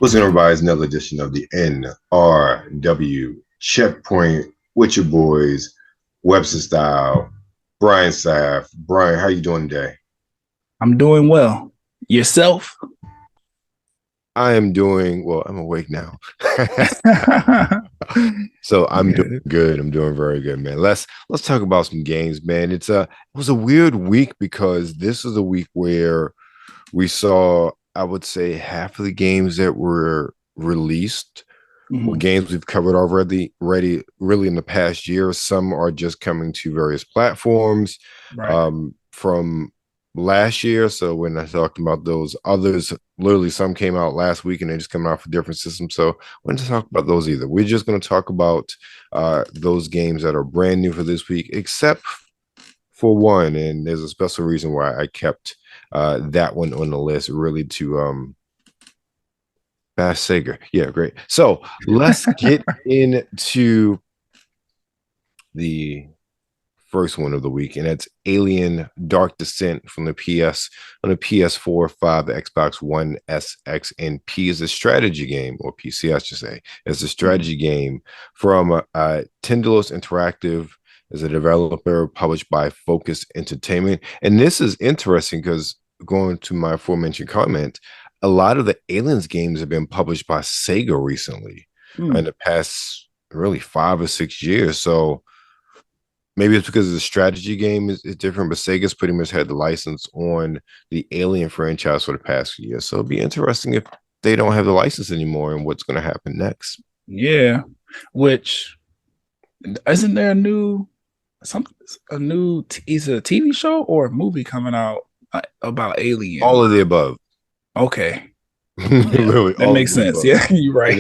What's going on, everybody? It's another edition of the NRW Checkpoint with your boys, WebsterStyle, Brian Sapph. Brian, how you doing today? I'm doing well. Yourself? I am doing well. I'm awake now, so I'm doing good. I'm doing very good, man. Let's talk about some games, man. It was a weird week because this is a week where we saw, I would say, half of the games that were released were games we've covered already, really in the past year. Some are just coming to various platforms from last year. So when I talked about those others, literally some came out last week and they just come out for different systems. So we didn't talk about those either. We're just going to talk about those games that are brand new for this week, except for one. And there's a special reason why I kept that one on the list, really to bash Sega. Yeah, great. So let's get into the first one of the week, and that's Alien Dark Descent from the PS on the PS4, 5, Xbox One S, X, and P. Is a strategy game, or PC, I should say. It's a strategy game from Tindalos Interactive. As a developer, published by Focus Entertainment. And this is interesting because, going to my aforementioned comment, a lot of the Aliens games have been published by Sega recently in the past really 5 or 6 years. So maybe it's because the strategy game is different, but Sega's pretty much had the license on the Alien franchise for the past few years. So it'll be interesting if they don't have the license anymore and what's going to happen next. Yeah, which isn't there either a TV show or a movie coming out about Alien? All of the above. Okay. Literally, that makes sense. Above. Yeah, you're right.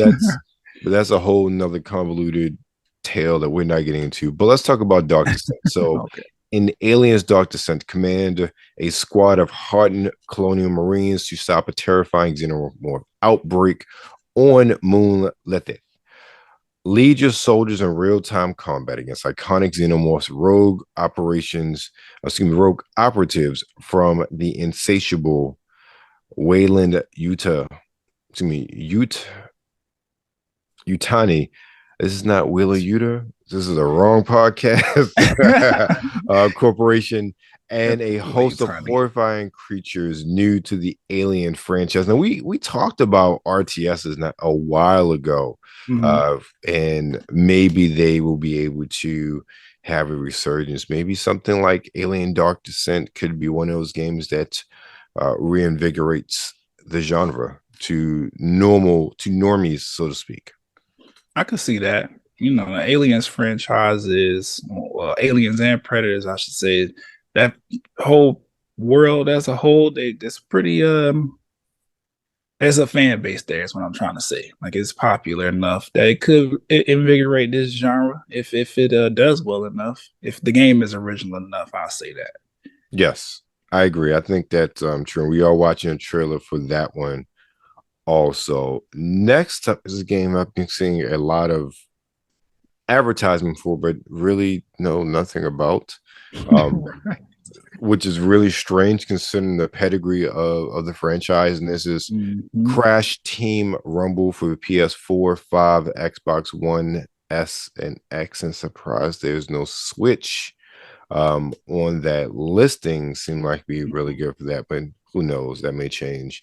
But that's a whole nother convoluted tale that we're not getting into. But let's talk about Dark Descent. So in Aliens Dark Descent, command a squad of hardened colonial marines to stop a terrifying xenomorph outbreak on Moon Lethe. Lead your soldiers in real-time combat against iconic xenomorphs, rogue operatives from the insatiable Wayland, Yutani. This is not Wheeler Yuta. This is a wrong podcast. Corporation and a host of horrifying creatures new to the Alien franchise. Now, we talked about RTSs not a while ago, and maybe they will be able to have a resurgence. Maybe something like Alien Dark Descent could be one of those games that reinvigorates the genre to normies, so to speak. I could see that. You know, the Aliens franchises, Aliens and Predators, I should say, that whole world as a whole, that's pretty there's a fan base there, is what I'm trying to say. Like, it's popular enough that it could invigorate this genre if it does well enough. If the game is original enough, I'll say that. Yes, I agree. I think that's true. We are watching a trailer for that one also. Next up is a game I've been seeing a lot of advertisement for, but really know nothing about, which is really strange considering the pedigree of the franchise. And this is Crash Team Rumble for the PS4, 5, Xbox One S and X. And surprised there's no Switch on that listing. Seemed like be really good for that, but who knows? That may change.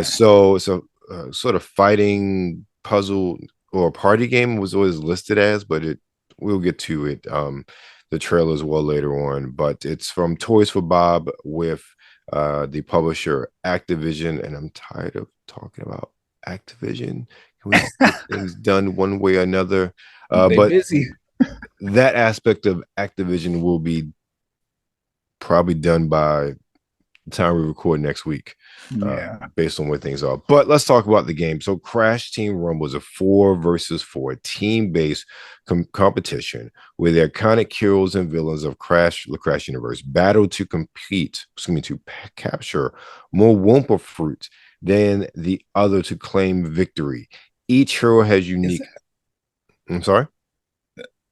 So it's a sort of fighting puzzle or party game was always listed as, but we'll get to it. The trailer as well later on, but it's from Toys for Bob with the publisher Activision, and I'm tired of talking about Activision. Can we get things done one way or another? But busy. That aspect of Activision will be probably done by the time we record next week, based on where things are. But let's talk about the game. So Crash Team Rumble is a 4 versus 4 team-based competition where the iconic heroes and villains of the Crash universe battle to capture more Wumpa fruit than the other to claim victory. Each hero has unique... I'm sorry?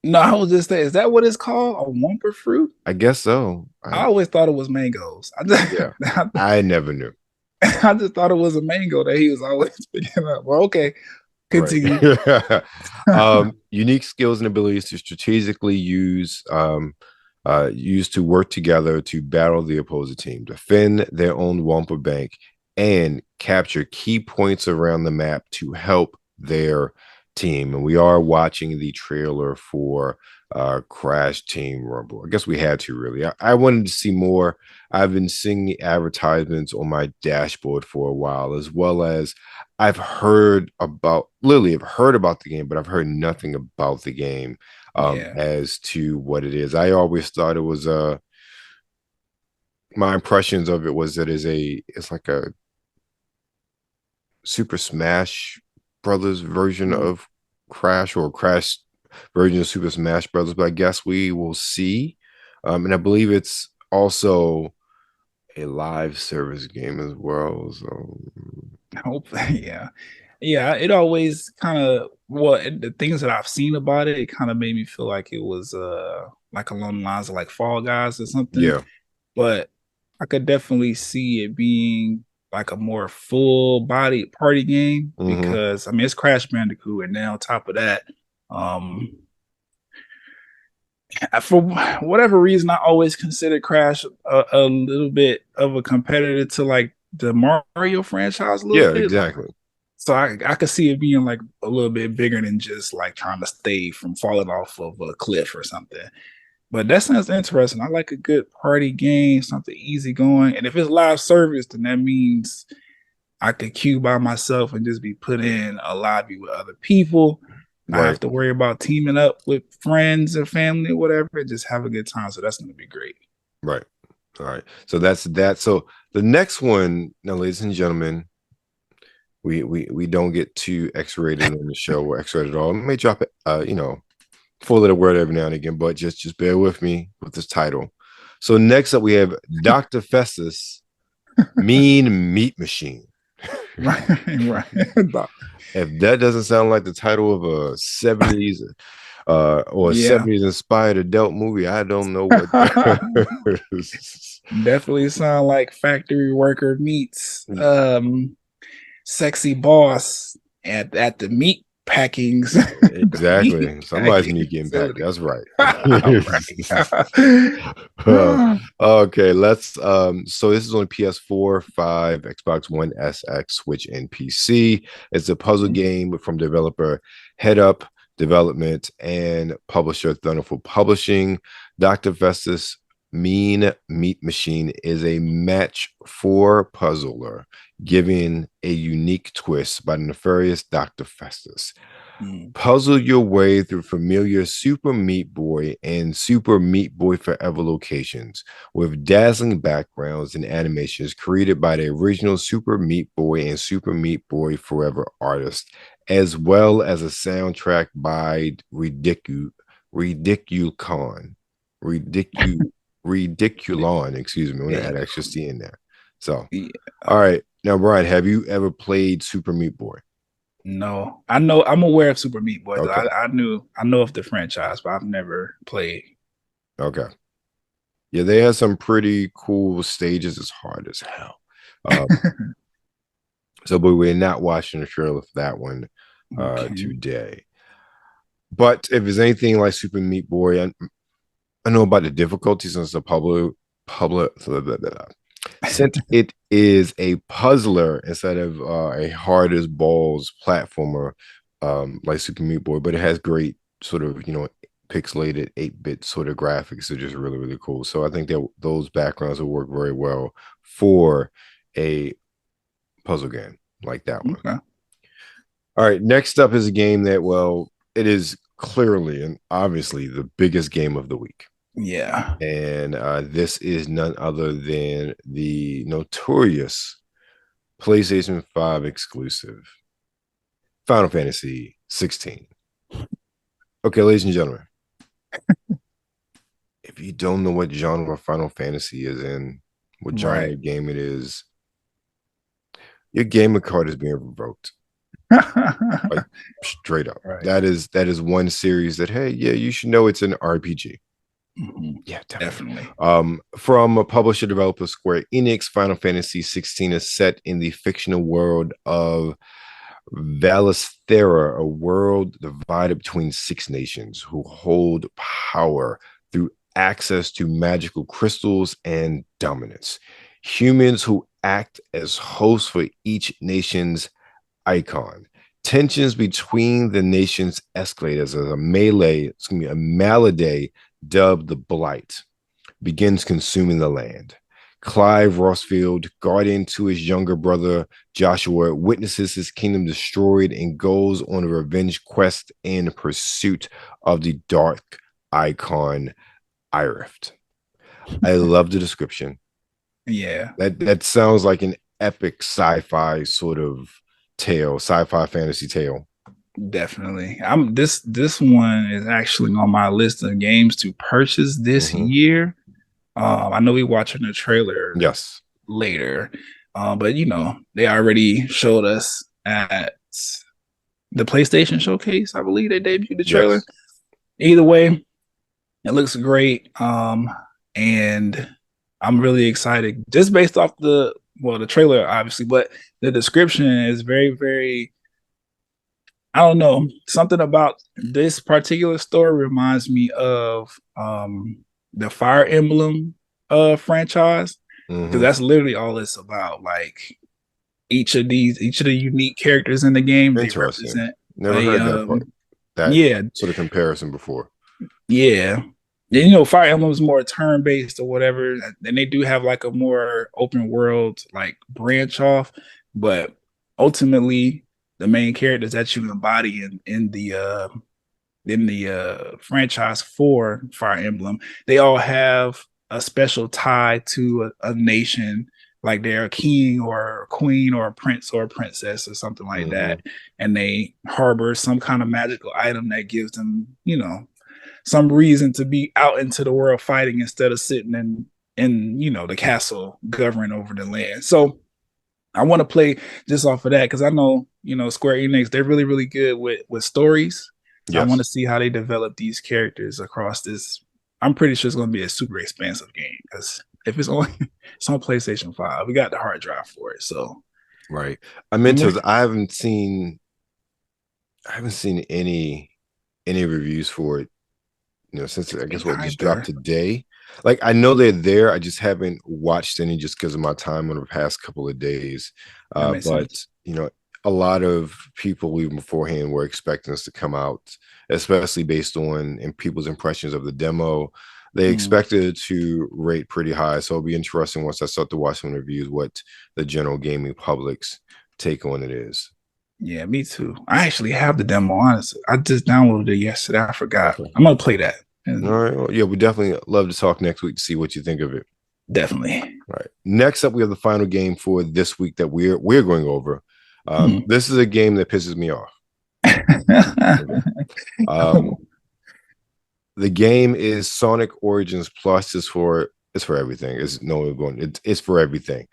No, I was just saying, is that what it's called? A Wumpa fruit? I guess so. I always thought it was mangoes. I never knew. I just thought it was a mango that he was always picking up. Well, okay, continue. Right. Unique skills and abilities to strategically use to work together to battle the opposing team, defend their own Wampa Bank, and capture key points around the map to help their team. And we are watching the trailer for Crash Team Rumble. I guess we had to really. I wanted to see more. I've been seeing the advertisements on my dashboard for a while, as well as I've heard about the game, but I've heard nothing about the game as to what it is. I always thought it was my impressions of it was that it's like a Super Smash Brothers version of Crash, or Crash version of Super Smash Brothers, but I guess we will see. And I believe it's also a live service game as well. So hopefully, yeah. It always kind of the things that I've seen about it, it kind of made me feel like it was like along the lines of like Fall Guys or something. Yeah, but I could definitely see it being like a more full body party game because I mean it's Crash Bandicoot, and then on top of that, for whatever reason, I always considered Crash a little bit of a competitor to like the Mario franchise. A little bit. Exactly. So I could see it being like a little bit bigger than just like trying to stay from falling off of a cliff or something. But that sounds interesting. I like a good party game, something easy going. And if it's live service, then that means I could queue by myself and just be put in a lobby with other people. Not have to worry about teaming up with friends or family or whatever. Just have a good time. So that's going to be great. Right. All right. So that's that. So the next one, now, ladies and gentlemen, we don't get too X-rated on the show or X-rated at all. I may drop it, full little word every now and again, but just bear with me with this title. So next up we have Dr. Festus, Mean Meat Machine. Right. If that doesn't sound like the title of a 70s or 70s inspired adult movie, I don't know what. Definitely sound like factory worker meets sexy boss at the meat packings. Exactly. Somebody's meat getting packed. That's right. Okay, let's so this is on PS4, 5, Xbox One SX, Switch, and PC. It's a puzzle game from developer Head Up Development and publisher Thunderful Publishing. Dr. Festus Mean Meat Machine is a match 4 puzzler, giving a unique twist by the nefarious Dr. Festus. Puzzle your way through familiar Super Meat Boy and Super Meat Boy Forever locations with dazzling backgrounds and animations created by the original Super Meat Boy and Super Meat Boy Forever artists, as well as a soundtrack by Ridiculon, excuse me, when I had extra C in there. So, all right. Now, Brian, have you ever played Super Meat Boy? No, I'm aware of Super Meat Boy. Okay. I know of the franchise, but I've never played. Okay. Yeah, they have some pretty cool stages. It's hard as hell. So, but we're not watching the trailer for that one today. But if it's anything like Super Meat Boy, I know about the difficulties since the public since it is a puzzler instead of a hard as balls platformer like Super Meat Boy, but it has great sort of pixelated 8-bit sort of graphics. They're just really, really cool. So I think that those backgrounds will work very well for a puzzle game like that one. Okay. All right, next up is a game that, well, it is clearly and obviously the biggest game of the week. Yeah. And this is none other than the notorious PlayStation 5 exclusive Final Fantasy 16. Okay, ladies and gentlemen, if you don't know what genre Final Fantasy is in, what genre of game it is, your gamer card is being revoked. Like, straight up. Right. That is one series that, hey, yeah, you should know it's an RPG. Yeah, definitely. From a publisher developer Square Enix, Final Fantasy 16 is set in the fictional world of Valesthera, a world divided between 6 nations who hold power through access to magical crystals and dominance. Humans who act as hosts for each nation's icon. Tensions between the nations escalate as a malady dubbed the Blight begins consuming the land. Clive Rossfield, guardian to his younger brother Joshua, witnesses his kingdom destroyed and goes on a revenge quest in pursuit of the dark icon Irift. I love the description. Yeah. That sounds like an epic sci-fi sort of tale, sci-fi fantasy tale. Definitely. This one is actually on my list of games to purchase this year. I know we're watching the trailer later, but they already showed us at the PlayStation Showcase. I believe they debuted the trailer. Yes. Either way, it looks great, and I'm really excited just based off the trailer, obviously, but the description is very, very. I don't know, something about this particular story reminds me of the Fire Emblem franchise, because that's literally all it's about. Like each of the unique characters in the game, they represent. Never heard that sort of comparison before. Yeah. And, Fire Emblem is more turn-based or whatever, and they do have like a more open world like branch off, but ultimately the main characters that you embody in the franchise for Fire Emblem, they all have a special tie to a nation, like they're a king or a queen or a prince or a princess or something like that, and they harbor some kind of magical item that gives them, some reason to be out into the world fighting instead of sitting in the castle governing over the land. So I want to play just off of that because I know, Square Enix, they're really, really good with stories. Yes. I want to see how they develop these characters across this. I'm pretty sure it's going to be a super expansive game because if it's on PlayStation 5, we got the hard drive for it. So, right. I haven't seen any reviews for it. Since I guess what just dropped today. Like I know they're there. I just haven't watched any just because of my time on the past couple of days. But sense. A lot of people even beforehand were expecting us to come out, especially based on people's impressions of the demo. They expected it to rate pretty high. So it'll be interesting once I start to watch some reviews what the general gaming public's take on it is. Yeah, me too. I actually have the demo, honestly. I just downloaded it yesterday. I forgot. I'm going to play that. All right. Well, yeah, we definitely love to talk next week to see what you think of it. Definitely. All right. Next up, we have the final game for this week that we're going over. This is a game that pisses me off. The game is Sonic Origins Plus. It's for everything. It's for everything.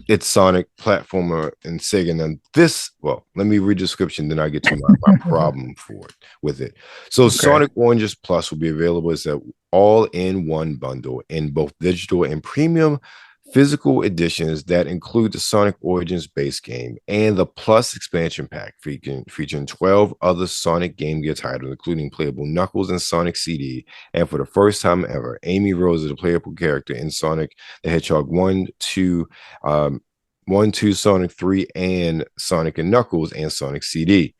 It's Sonic platformer and Sega. And let me read the description, then I get to my problem with it. So okay. Sonic Origins Plus will be available as an all-in-one bundle in both digital and premium physical editions that include the Sonic Origins base game and the Plus expansion pack featuring 12 other Sonic Game Gear titles, including playable Knuckles and Sonic CD. And for the first time ever, Amy Rose is a playable character in Sonic the Hedgehog 1, 2, Sonic 3, and Sonic and Knuckles and Sonic CD.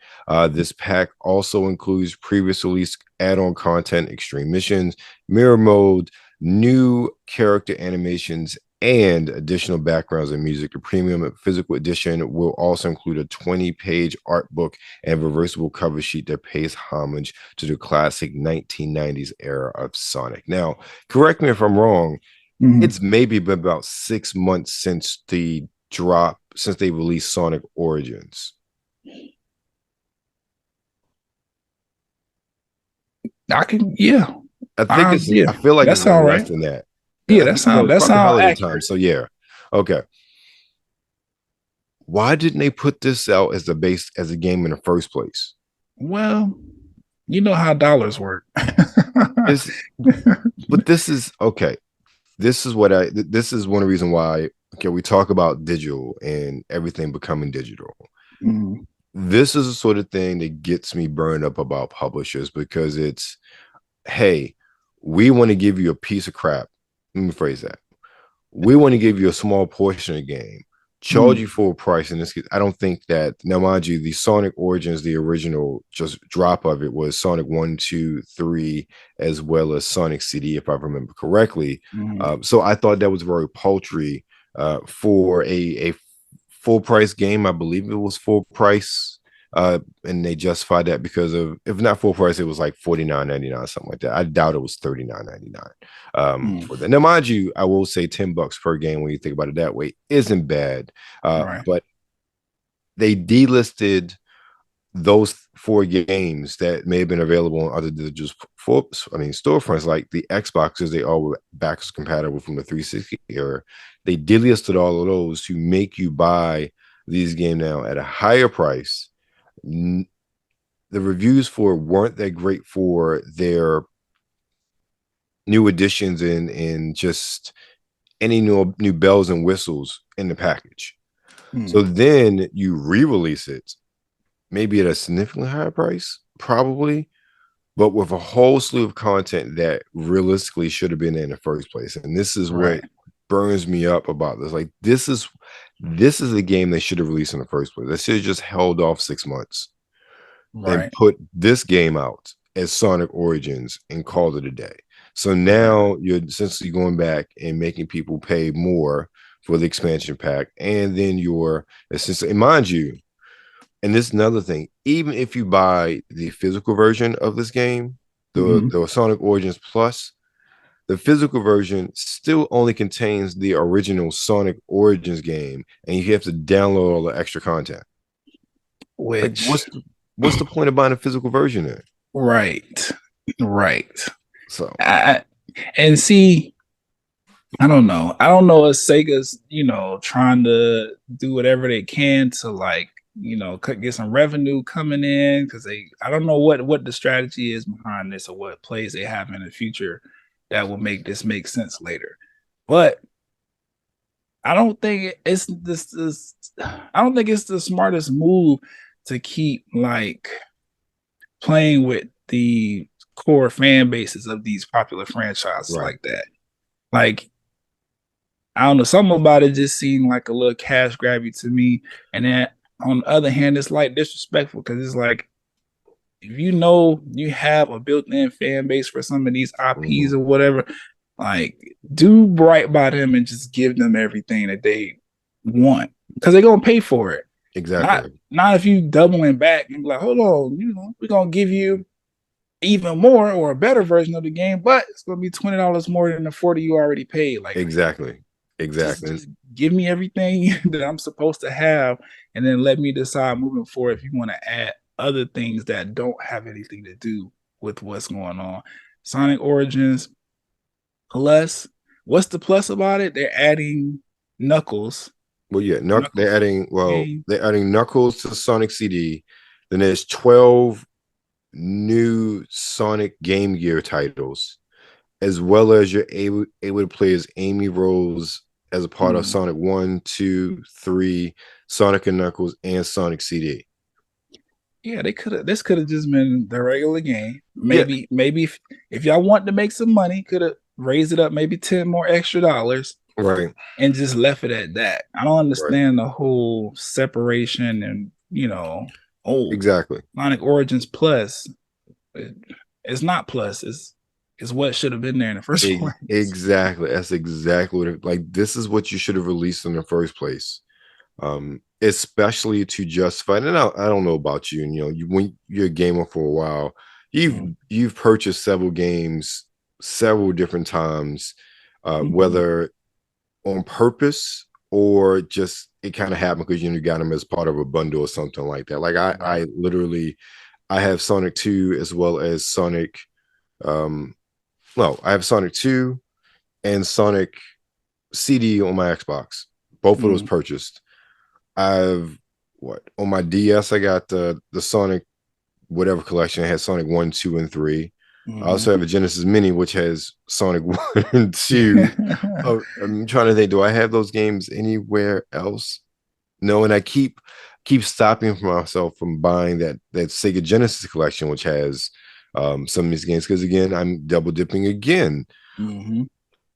This pack also includes previous release add-on content, extreme missions, mirror mode, new character animations, and additional backgrounds and music. The premium physical edition will also include a 20-page art book and reversible cover sheet that pays homage to the classic 1990s era of Sonic. Now, correct me if I'm wrong, it's maybe been about 6 months since they released Sonic Origins. I think I feel like it's all less right. than that. Yeah, that sounds accurate. Time, so yeah, okay. Why didn't they put this out as a game in the first place? Well, you know how dollars work. But this is okay. This is one of the reasons why, okay, we talk about digital and everything becoming digital. Mm. This is the sort of thing that gets me burned up about publishers, because it's, hey, we want to give you a piece of crap. Let me phrase that. We want to give you a small portion of the game, charge you full price. And this, I don't think that, now mind you, the Sonic Origins, the original just drop of it was Sonic 1, 2, 3, as well as Sonic CD, if I remember correctly. So I thought that was very paltry for a full price game. I believe it was full price. And they justified that because of, if not full price, it was like $49.99, something like that. I doubt it was $39.99 for that. Now, mind you, I will say $10 per game, when you think about it that way, isn't bad. Right. But they delisted those 4 games that may have been available on other digital storefronts, like the Xboxes. They all were backwards compatible from the 360 era. They delisted all of those to make you buy these games now at a higher price. The reviews for it weren't that great for their new additions and just any new bells and whistles in the package. So then you re-release it, maybe at a significantly higher price, probably, but with a whole slew of content that realistically should have been in the first place. And this is what burns me up about this. Like, this is a game they should have released in the first place. They should have just held off 6 months and put this game out as Sonic Origins and called it a day. So now you're essentially going back and making people pay more for the expansion pack, and then you're essentially, and mind you, and this is another thing, even if you buy the physical version of this game, the Sonic Origins Plus, the physical version still only contains the original Sonic Origins game, and you have to download all the extra content. Which, like, what's the point of buying a physical version then? Right. So, and see, I don't know if Sega's, trying to do whatever they can to, like, get some revenue coming in, because I don't know what the strategy is behind this, or what plays they have in the future that will make this make sense later. But I don't think it's this I don't think it's the smartest move to keep, like, playing with the core fan bases of these popular franchises like that. Like, I don't know, something about it just seemed like a little cash grabby to me. And then on the other hand, it's like disrespectful, because it's like, if you have a built-in fan base for some of these IPs or whatever, like, do right by them and just give them everything that they want, because they're gonna pay for it. Exactly. Not if you doubling back and be like, hold on, we're gonna give you even more or a better version of the game, but it's gonna be $20 more than the $40 you already paid. Like, exactly. Just give me everything that I'm supposed to have, and then let me decide moving forward if you want to add other things that don't have anything to do with what's going on. Sonic Origins Plus, what's the plus about it? They're adding Knuckles. Well, yeah, they're adding Knuckles to Sonic CD. Then there's 12 new Sonic Game Gear titles, as well as you're able to play as Amy Rose as a part of Sonic 1, 2, 3, Sonic and Knuckles, and Sonic CD. Yeah, this could have just been the regular game. Maybe if y'all want to make some money, could have raised it up maybe $10 more extra, right, and just left it at that. I don't understand the whole separation and exactly. Sonic Origins Plus. It's not plus. It's what should have been there in the first place. Exactly. That's exactly what this is what you should have released in the first place. Especially to justify. And I don't know about you, when you're a gamer for a while, you've purchased several games several different times, whether on purpose or just it kind of happened because you got them as part of a bundle or something like that. Like I literally have Sonic 2 as well as Sonic. I have Sonic 2 and Sonic CD on my Xbox. Both of those purchased. I've on my DS I got the Sonic whatever collection. I had Sonic 1, 2, and 3. I also have a Genesis Mini, which has Sonic 1 and 2. I'm trying to think, do I have those games anywhere else? No, and I keep stopping myself from buying that Sega Genesis collection, which has some of these games, because again, I'm double dipping again.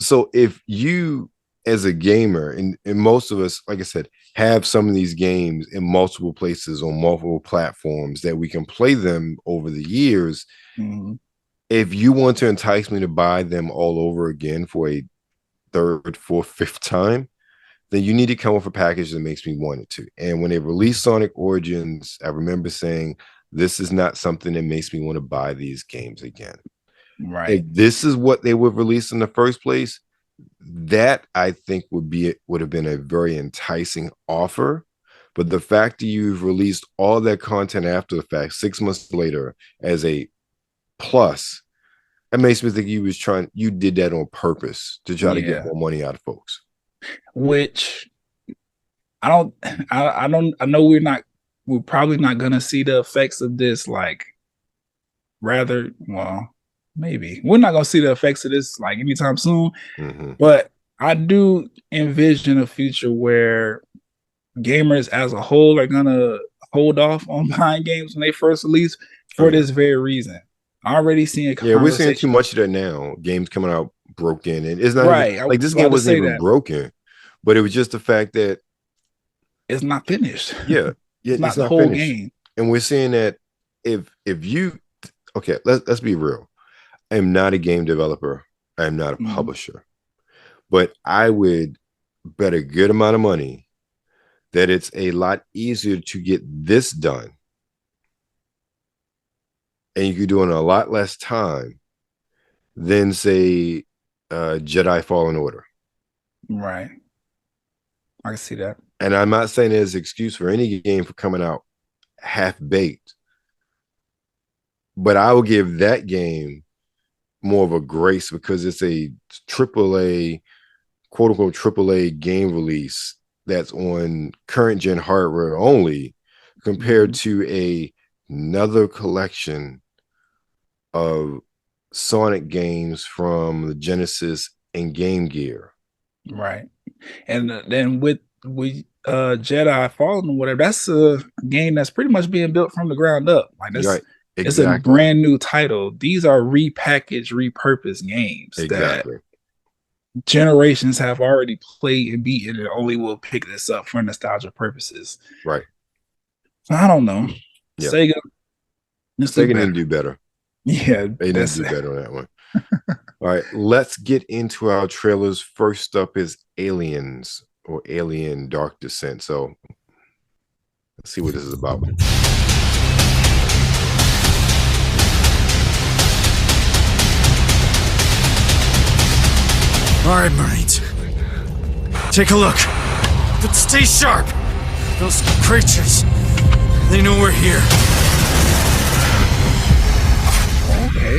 So if you, as a gamer, and most of us, like I said, have some of these games in multiple places on multiple platforms that we can play them over the years, if you want to entice me to buy them all over again for a third, fourth, fifth time, then you need to come with a package that makes me want it to. And when they released Sonic Origins, I remember saying, this is not something that makes me want to buy these games again. Right. If this is what they would release in the first place, that I think would have been a very enticing offer. But the fact that you've released all that content after the fact, 6 months later, as a plus, that makes me think you did that on purpose to try to get more money out of folks. Which I know we're probably not gonna see the effects of this, like, rather, well, maybe we're not gonna see the effects of this like anytime soon. But I do envision a future where gamers as a whole are gonna hold off on buying games when they first release for this very reason. Already seeing we're seeing too much of that now. Games coming out broken, and it's not even, like, this game wasn't even broken, but it was just the fact that it's not finished. It's not the whole finished. Game. And we're seeing that if you, okay, let's be real. I am not a game developer. I am not a publisher, but I would bet a good amount of money that it's a lot easier to get this done, and you could do it in a lot less time than, say, Jedi Fallen Order. Right. I can see that. And I'm not saying there's an excuse for any game for coming out half-baked, but I will give that game more of a grace because it's a AAA, quote-unquote AAA game release that's on current-gen hardware only, compared to another collection of Sonic games from the Genesis and Game Gear. Right. And then with Jedi Fallen or whatever, that's a game that's pretty much being built from the ground up. Like, that's right. It's a brand new title. These are repackaged, repurposed games that generations have already played and beaten, and only will pick this up for nostalgia purposes. Right. So I don't know. Sega didn't do better. Yeah, they didn't do better on that one. All right, let's get into our trailers. First up is Aliens, or Alien Dark Descent. So let's see what this is about. All right, Marines. Take a look. But stay sharp. Those creatures, they know we're here. Okay.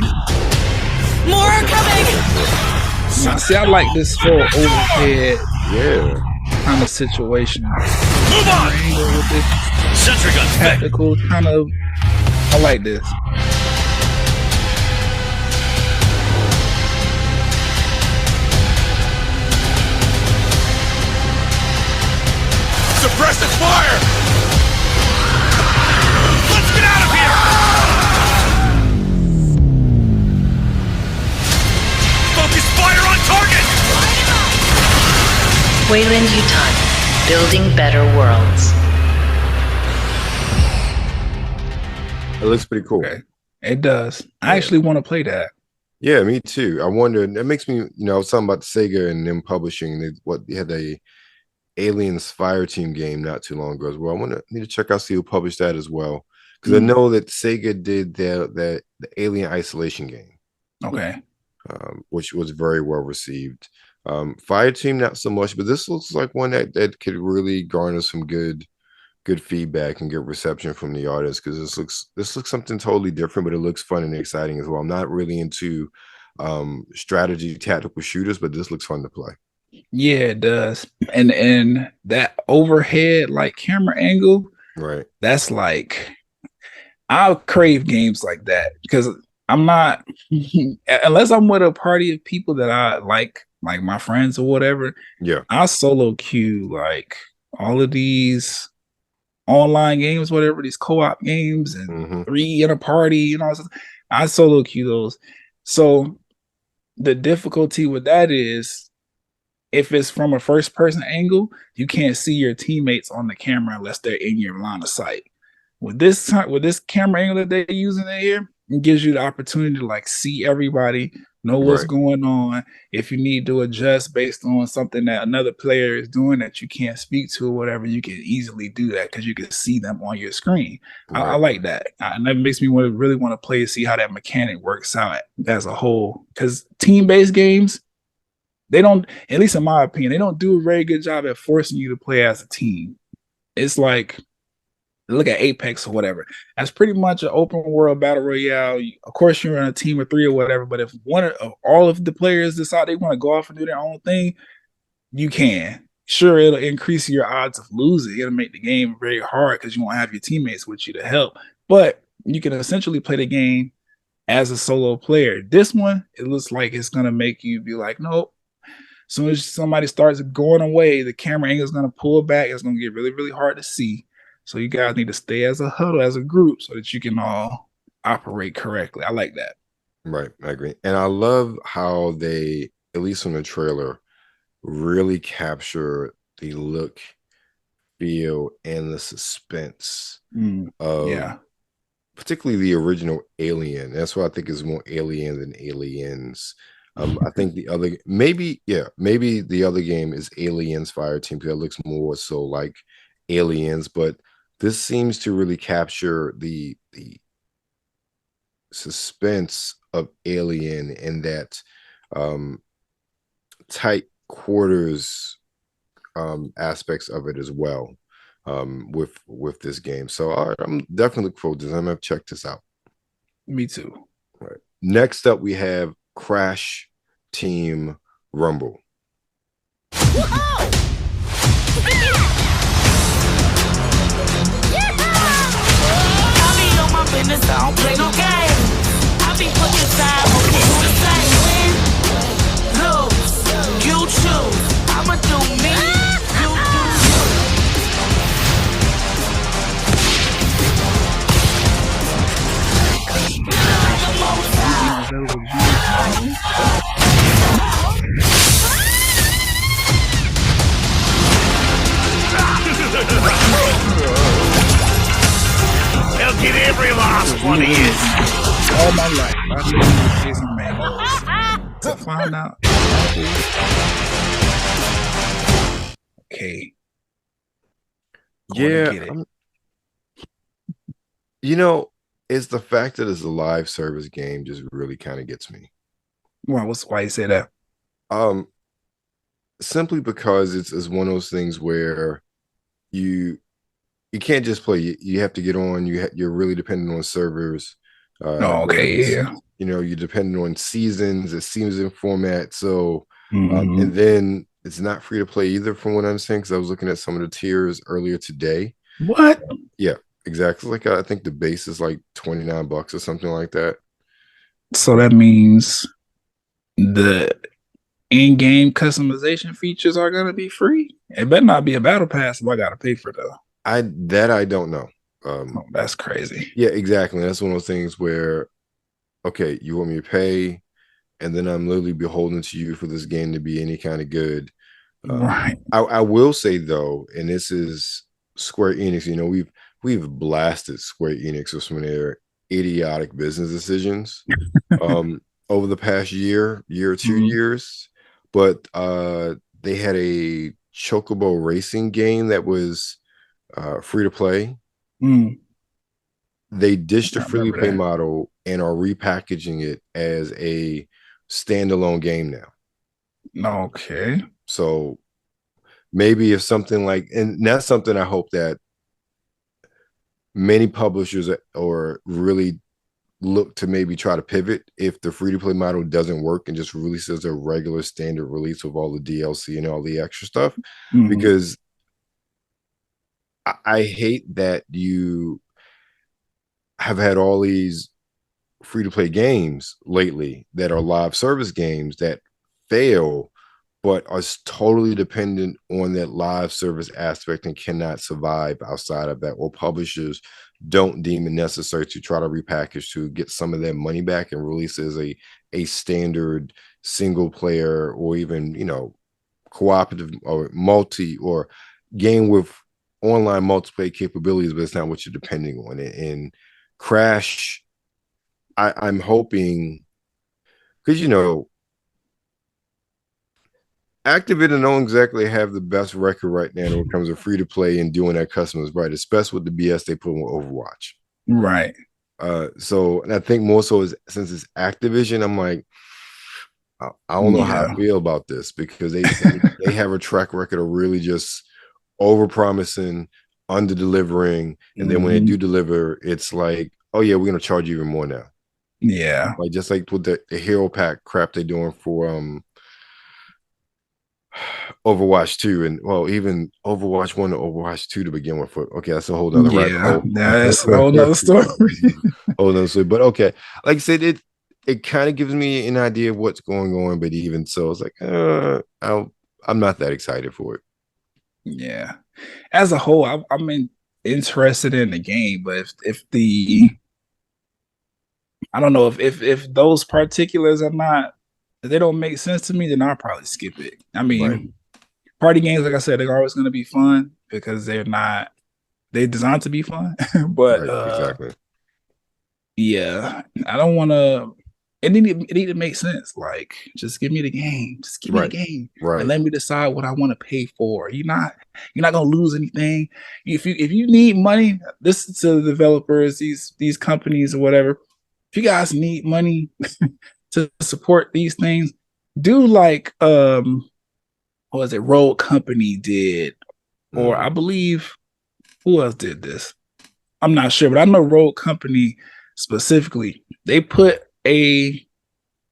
More are coming! See, I like this full overhead kind of situation. Move on! With this Sentry gun tactical kind of, I like this. Suppressive fire! Let's get out of here! Focus fire on target! Wayland Yutani, building better worlds. It looks pretty cool. Okay. It does. I actually want to play that. Yeah, me too. I wonder. That makes me, I was talking about Sega and them publishing. They had a Aliens Fireteam game not too long ago as well. I need to check out, see who published that as well, because I know that Sega did the Alien Isolation game. Okay. Which was very well received. Fireteam not so much, but this looks like one that could really garner some good feedback and good reception from the audience, because this looks something totally different, but it looks fun and exciting as well. I'm not really into strategy tactical shooters, but this looks fun to play. Yeah, it does. And that overhead like camera angle, right? That's like, I'll crave games like that, because I'm not unless I'm with a party of people that I like my friends or whatever. Yeah, I solo queue like all of these online games, whatever these co-op games, and 3 in a party. I solo queue those. So the difficulty with that is if it's from a first person angle, you can't see your teammates on the camera unless they're in your line of sight. With this camera angle that they're using here, it gives you the opportunity to like see everybody, know what's going on. If you need to adjust based on something that another player is doing that you can't speak to or whatever, you can easily do that because you can see them on your screen. I like that. And that makes me really want to play to see how that mechanic works out as a whole. Because team-based games, they don't, at least in my opinion, they don't do a very good job at forcing you to play as a team. It's like, look at Apex or whatever. That's pretty much an open world battle royale. Of course, you're in a team of 3 or whatever, but if all of the players decide they want to go off and do their own thing, you can. Sure, it'll increase your odds of losing. It'll make the game very hard because you won't have your teammates with you to help. But you can essentially play the game as a solo player. This one, it looks like it's going to make you be like, nope. As soon as somebody starts going away, the camera angle is going to pull back. It's going to get really, really hard to see. So you guys need to stay as a huddle, as a group, so that you can all operate correctly. I like that. Right, I agree. And I love how they, at least in the trailer, really capture the look, feel, and the suspense of particularly the original Alien. That's why I think it's more Alien than Aliens. I think maybe the other game is Aliens Fireteam, because that looks more so like Aliens, but this seems to really capture the suspense of Alien in that tight quarters aspects of it as well, with this game. So all right, I'm definitely looking forward to this. I'm gonna check this out. Me too. All right. Next up, we have Crash Team Rumble. Business, I don't play no games. I be fucking time, okay, who the same? Win, lose, you choose. I'ma do me, you do you. They'll get every last one of you. All my life, I've been chasing mangoes to find out. Okay. Yeah, it's the fact that it's a live service game just really kind of gets me. Why you say that? Simply because it's one of those things where you can't just play. You have to get on. You're really dependent on servers. Yeah. You're dependent on seasons, a season format. So, and then it's not free to play either, from what I understand, because I was looking at some of the tiers earlier today. What? Yeah, exactly. Like I think the base is like $29 or something like that. So that means the in-game customization features are gonna be free. It better not be a battle pass if I gotta pay for it though. I don't know. That's crazy. Yeah, exactly. That's one of those things where, okay, you want me to pay, and then I'm literally beholden to you for this game to be any kind of good. Right. I will say though, and this is Square Enix. We've blasted Square Enix with some of their idiotic business decisions over the past year or 2 years. But they had a Chocobo racing game that was free to play. They ditched the free to play model and are repackaging it as a standalone game now. Okay. So maybe if something like, and that's something I hope that many publishers or really look to maybe try to pivot if the free to play model doesn't work and just releases a regular standard release with all the DLC and all the extra stuff. Because I hate that you have had all these free-to-play games lately that are live service games that fail, but are totally dependent on that live service aspect and cannot survive outside of that, or publishers don't deem it necessary to try to repackage to get some of their money back and release as a standard single player or even, you know, cooperative or multi or game with online multiplayer capabilities, but it's not what you're depending on. And Crash, I'm hoping, because, you know, Activision don't exactly have the best record right now when it comes to free to play and doing that customers right, especially with the BS they put on Overwatch. Right. So, and I think more so is since it's Activision, I'm like, I don't know how I feel about this, because they have a track record of really just over promising, under delivering, and then when they do deliver, it's like, oh yeah, we're gonna charge you even more now. Yeah, like just like with the hero pack crap they're doing for Overwatch 2, and well, even Overwatch 1 to Overwatch 2 to begin with. Okay, that's a whole nother rabbit hole. That's a whole nother story. Whole nother story. But okay, like I said, it kind of gives me an idea of what's going on, but even so, it's like I'm not that excited for it. Yeah, as a whole, I'm interested in the game, but if the I don't know if those particulars are not, if they don't make sense to me, then I'll probably skip it. I mean, party games, like I said, they're always going to be fun because they're designed to be fun. But exactly. Yeah, I don't want to. It need to make sense. Like, just give me the game. Just give me the game, and let me decide what I want to pay for. You're not gonna lose anything. If you need money, listen to the developers, these companies or whatever. If you guys need money to support these things, do like what was it, Road Company did, or I believe who else did this? I'm not sure, but I know Road Company specifically. They put a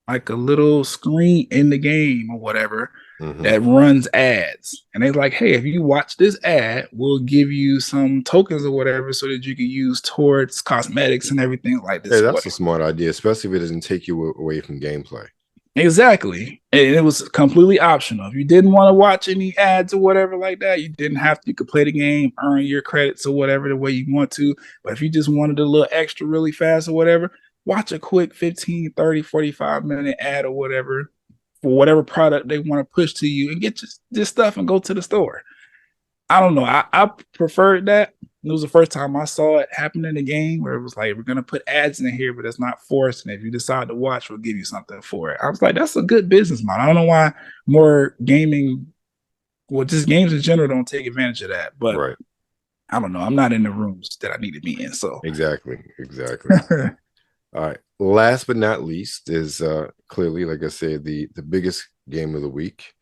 little screen in the game or whatever that runs ads, and they're like, hey, if you watch this ad, we'll give you some tokens or whatever so that you can use towards cosmetics and everything like this. Hey, that's a smart idea, especially if it doesn't take you away from gameplay. Exactly. And it was completely optional. If you didn't want to watch any ads or whatever like that, you didn't have to. You could play the game, earn your credits or whatever the way you want to. But if you just wanted a little extra really fast or whatever, watch a quick 15, 30, 45-minute ad or whatever for whatever product they want to push to you, and get this stuff and go to the store. I don't know. I preferred that. It was the first time I saw it happen in the game, where it was like, we're going to put ads in here, but it's not forced. And if you decide to watch, we'll give you something for it. I was like, that's a good business model. I don't know why more gaming, well, just games in general don't take advantage of that. But I don't know. I'm not in the rooms that I need to be in. So Exactly. All right. Last but not least is clearly, like I said, the biggest game of the week.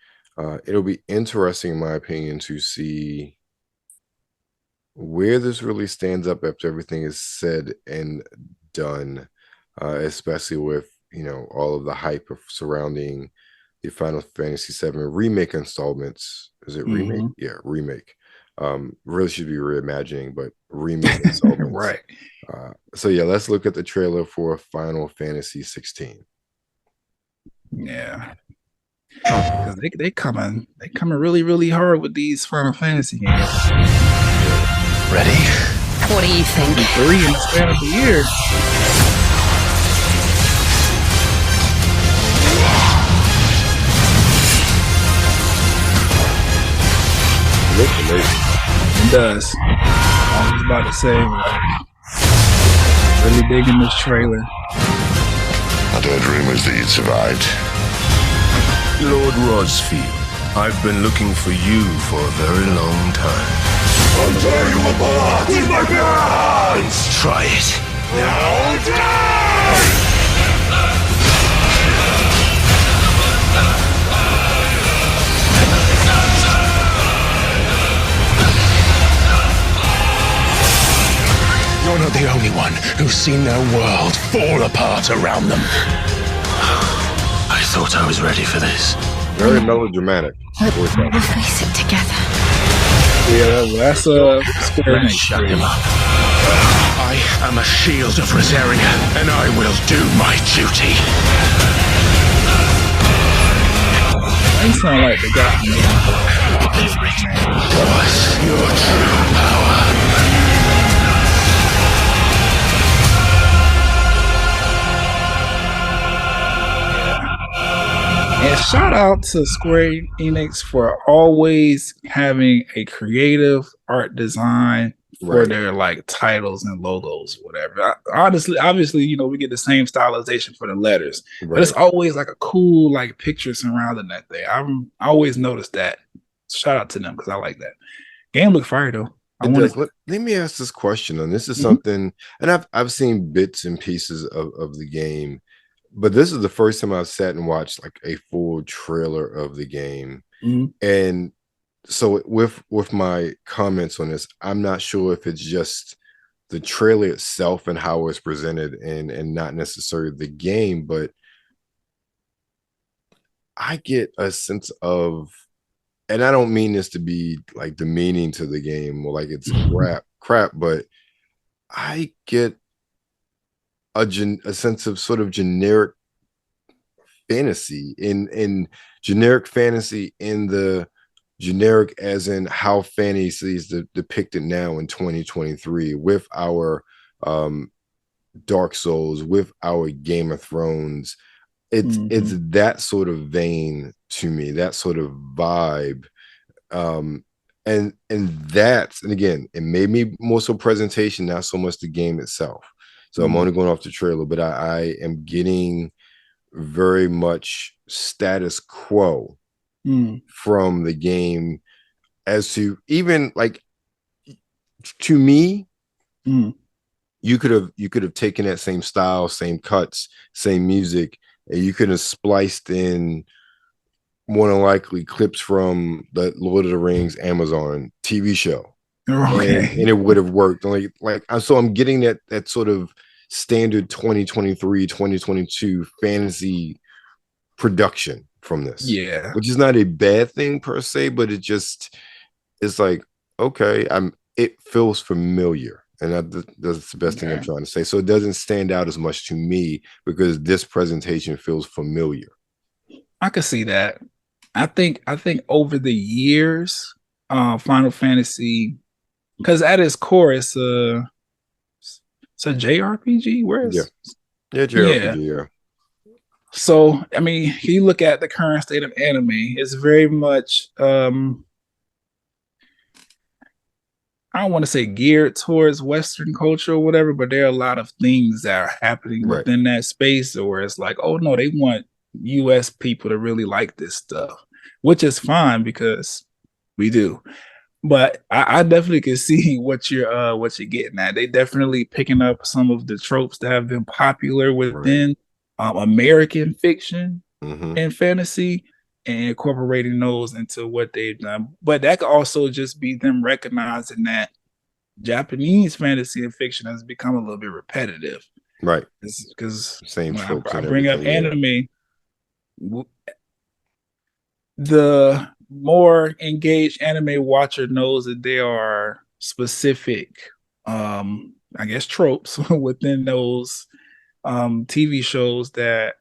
It'll be interesting, in my opinion, to see where this really stands up after everything is said and done, especially with, you know, all of the hype surrounding the Final Fantasy VII remake installments. Is it remake? Yeah, remake. Really should be reimagining, but remake installments. So yeah, let's look at the trailer for Final Fantasy 16. Yeah, because they coming really, really hard with these Final Fantasy games. Ready? What do you think? 3 in the span of the year. Looks amazing. It does. I was about to say, really digging this trailer. I'd heard rumors that you'd survived. Lord Rosfield, I've been looking for you for a very long time. I'll tear you apart with my hands! Try it. Now die! You're not the only one who's seen their world fall apart around them. I thought I was ready for this. Very melodramatic. We'll face it together. Yeah, that's Square Enix. Shut him up. I I am a shield of Rosaria, and I will do my duty. They sound like the guy. What's your true power? And shout out to Square Enix for always having a creative art design for their like titles and logos, whatever. Obviously, you know, we get the same stylization for the letters, but it's always like a cool like picture surrounding that thing. I always noticed that. Shout out to them because I like that. Game look fire though. Let me ask this question, and this is something, and I've seen bits and pieces of the game. But this is the first time I've sat and watched like a full trailer of the game. And so with my comments on this, I'm not sure if it's just the trailer itself and how it's presented and not necessarily the game, but I get a sense of, and I don't mean this to be like demeaning to the game or like it's crap, but I get a sense of sort of generic fantasy in generic fantasy in the generic as in how fantasy is depicted now in 2023 with our Dark Souls, with our Game of Thrones. It's that sort of vein to me, that sort of vibe. And again, it made me more so presentation, not so much the game itself. So I'm only going off the trailer, but I am getting very much status quo from the game as to even like to me, you could have taken that same style, same cuts, same music, and you could have spliced in more than likely clips from the Lord of the Rings Amazon TV show. And it would have worked. Like so I'm getting that sort of standard 2023 2022 fantasy production from this, which is not a bad thing per se, but it's like, okay, it feels familiar, and that's the best thing I'm trying to say. So it doesn't stand out as much to me because this presentation feels familiar. I could see that. I think over the years, Final Fantasy, because at its core, it's a JRPG. Where is JRPG? Yeah. So I mean, you look at the current state of anime, it's very much I don't want to say geared towards Western culture or whatever, but there are a lot of things that are happening within that space where it's like, oh no, they want US people to really like this stuff, which is fine because we do. But I definitely can see what you're getting at. They definitely picking up some of the tropes that have been popular within American fiction and fantasy and incorporating those into what they've done. But that could also just be them recognizing that Japanese fantasy and fiction has become a little bit repetitive. Right. Because same tropes. I bring up anime. The more engaged anime watcher knows that there are specific, I guess, tropes within those TV shows that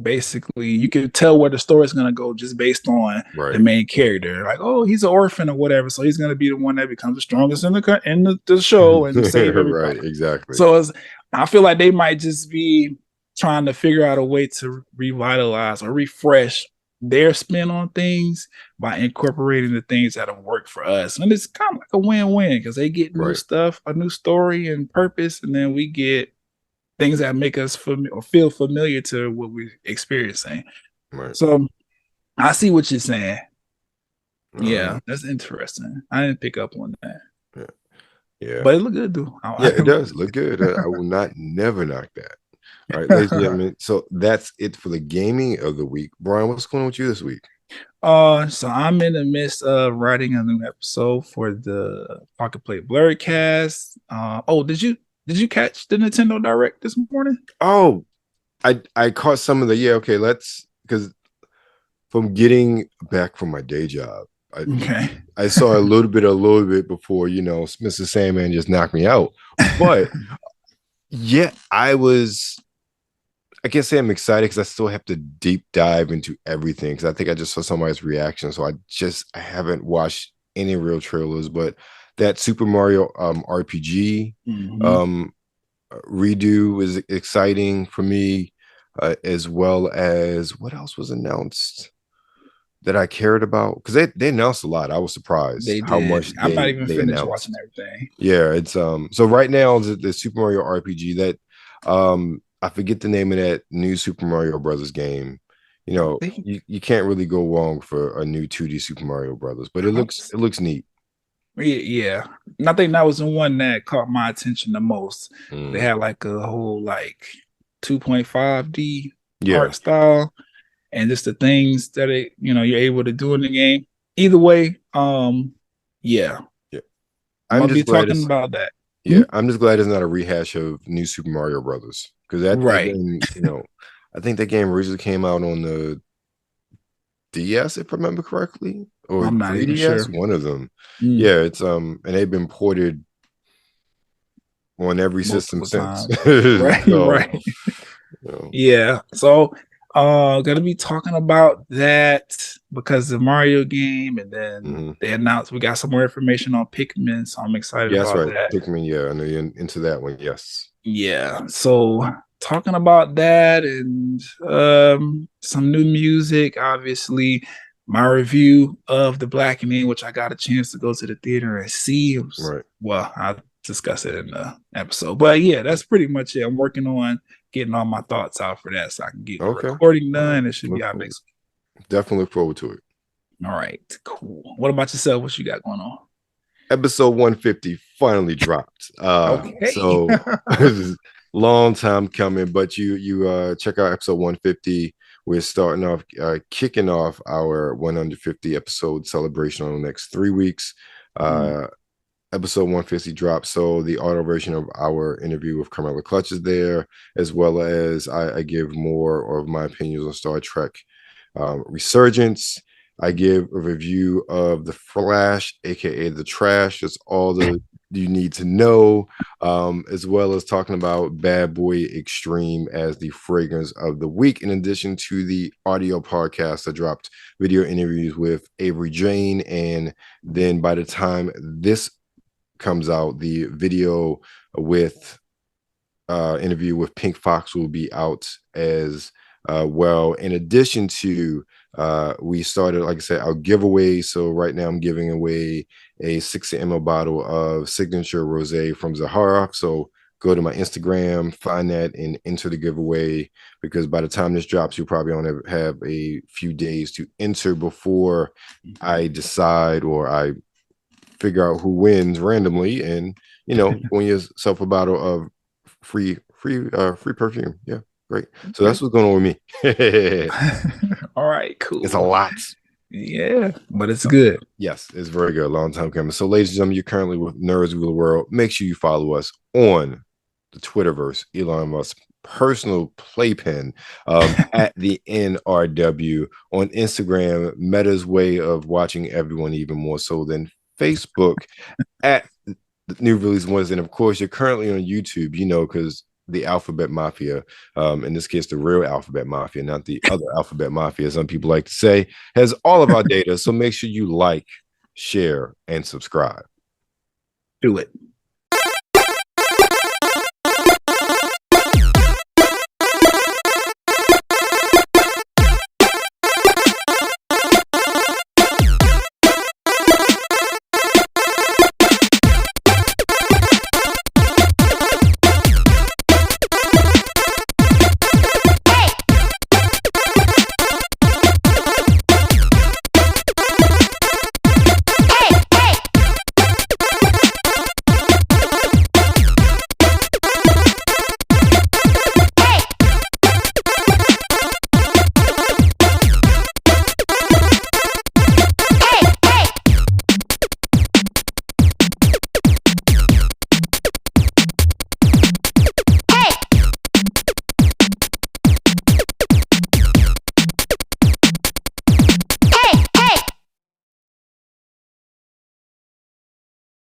basically you can tell where the story is going to go just based on the main character. Like, oh, he's an orphan or whatever, so he's going to be the one that becomes the strongest in the show and save everybody. Right, exactly. So I feel like they might just be trying to figure out a way to revitalize or refresh their spin on things by incorporating the things that have worked for us. And it's kind of like a win-win because they get new stuff, a new story and purpose, and then we get things that make us feel familiar to what we're experiencing. Right. So I see what you're saying. Yeah, that's interesting. I didn't pick up on that. Yeah. But it looked good, though. It does look good. I will never knock that. All right, ladies and gentlemen. So that's it for the gaming of the week. Brian, what's going on with you this week? So I'm in the midst of writing a new episode for the Talk+Play blerdcast. Did you catch the Nintendo Direct this morning? Oh, I caught some of the because from getting back from my day job, I saw a little bit before, Mr. Sandman just knocked me out. But yeah, I can't say I'm excited because I still have to deep dive into everything because I think I just saw somebody's reaction. So I haven't watched any real trailers, but that Super Mario RPG redo is exciting for me, as well as what else was announced that I cared about, because they announced a lot. I was surprised how much I'm not even finished announced. watching everything. Yeah, it's so right now the Super Mario RPG that I forget the name of that new Super Mario Brothers game. You can't really go wrong for a new 2D Super Mario Brothers, but it looks neat. Yeah. And I think that was the one that caught my attention the most. They had like a whole 2.5D art style. And just the things that you're able to do in the game. Either way, yeah. I'm gonna be talking about that. Yeah, I'm just glad it's not a rehash of New Super Mario Brothers, because that game, I think that game originally came out on the DS, if I remember correctly, or I'm not even 3DS, sure. one of them. Yeah, it's and they've been ported on every system since. Right, right. Yeah, so gonna be talking about that because the Mario game, and then they announced we got some more information on Pikmin, so I'm excited about that. Pikmin, I know you're into that one. Yes. Yeah, so talking about that and some new music, obviously my review of The Blackening, which I got a chance to go to the theater and see. Well, I'll discuss it in the episode, but yeah, that's pretty much it. I'm working on getting all my thoughts out for that so I can get the recording done. It should be out next week. Definitely look forward to it. All right, cool. What about yourself? What you got going on? Episode 150 finally dropped. So long time coming, but you check out episode 150. We're starting off, kicking off our 150 episode celebration on the next 3 weeks. Episode 150 dropped, so the audio version of our interview with Carmela Clutch is there, as well as I give more of my opinions on Star Trek Resurgence. I give a review of The Flash, aka The Trash. That's all you need to know, as well as talking about Bad Boy Extreme as the fragrance of the week, in addition to the audio podcast that dropped video interviews with Avery Jane. And then by the time this comes out, the video with interview with Pink Fox will be out as well. In addition to we started, like I said, our giveaway. So right now I'm giving away a 60 ml bottle of signature rosé from Zahara. So go to my Instagram, find that, and enter the giveaway, because by the time this drops, you'll probably only have a few days to enter before I decide, or I figure out who wins randomly, and win yourself a bottle of free perfume. Yeah, great. So that's what's going on with me. All right, cool. It's a lot. Yeah, but it's good. Yes, it's very good. Long time coming. So, ladies and gentlemen, you're currently with Nerds of the World. Make sure you follow us on the Twitterverse, Elon Musk's personal playpen, at the NRW, on Instagram, Meta's way of watching everyone even more so than Facebook, at the New Release Ones. And of course, you're currently on YouTube, because the Alphabet Mafia, in this case, the real Alphabet Mafia, not the other Alphabet Mafia, some people like to say, has all of our data. So make sure you like, share, and subscribe. Do it.